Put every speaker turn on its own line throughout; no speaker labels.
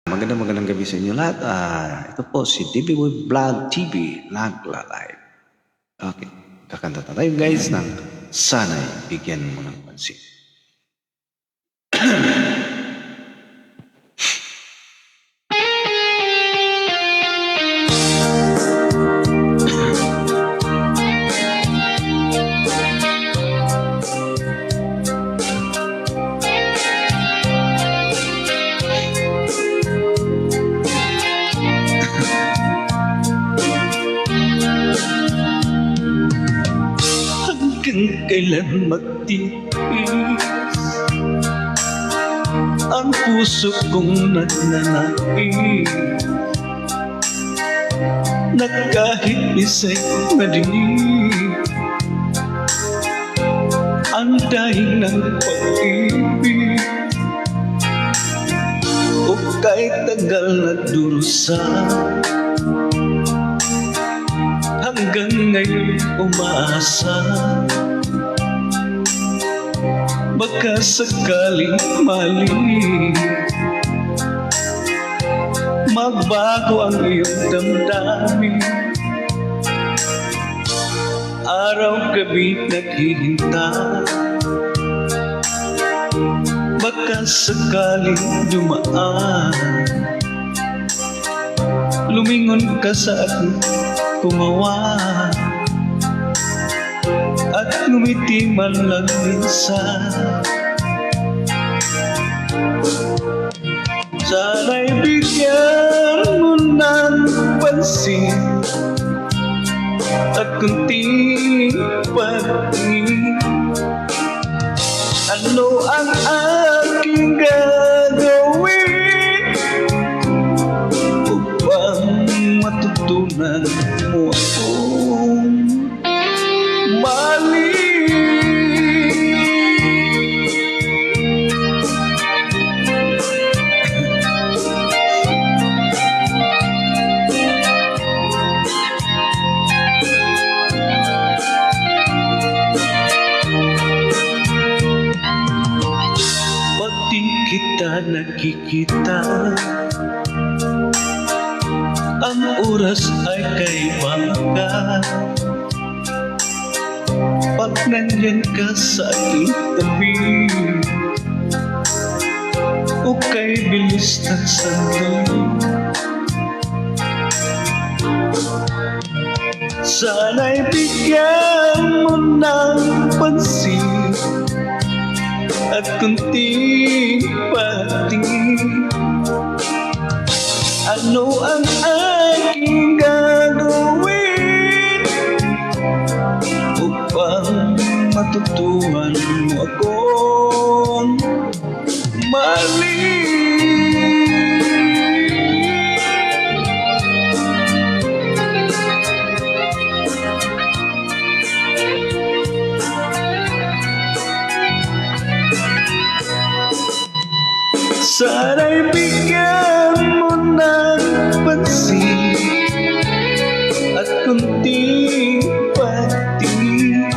Magandang gabi sa inyo lahat. Ito po si DBWeb Vlog TV, nagla-live. Okay, kakanta tayo guys ng Sana'y Bigyan Mo ng Pansin. Hanggang kailan magtitiis ang puso kong nagnanais na kahit isa'y marinig ang dahil ng pag-ibig o kahit tagal na durusa. Hanggang ngayon umaasa, baka sakaling mali magbago ang iyong damdamin. Araw-gabi naghihintay, baka sakaling dumaan, lumingon ka sa akin, kumawa at ngumiti man lang minsan. Sana'y bigyan mo ng pansin at kunting pagtingin. Ano ang aking gagawin upang matutunan mo akong mali? Pati kita nakikita, ang oras ay kay bangka. Pag nandyan ka sa aking tabi, o kay bilis ng sandali, sana'y bigyan mo ng pansin at kunting patingin. Ano ang aking gagawin upang matutuhan mo akong mali? Sana'y bigyan mo ng pansin at kunting patingin.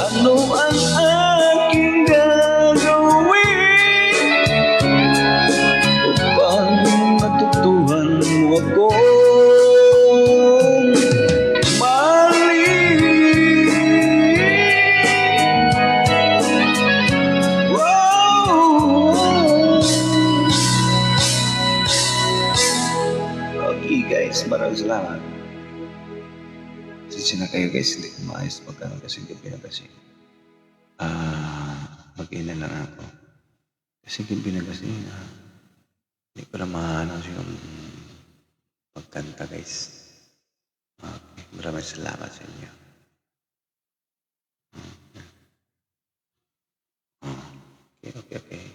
Ano ang aking gagawin upang matutuhan mo akong mali? Okay guys, maraming salamat. Sisi na kayo guys, hindi ko maayos pagkano kasi gabi na kasi. Mag-ina lang ako. Kasi gabi na kasi, hindi ko na mahanap yung pagkanta guys. Okay, maraming salamat sa inyo.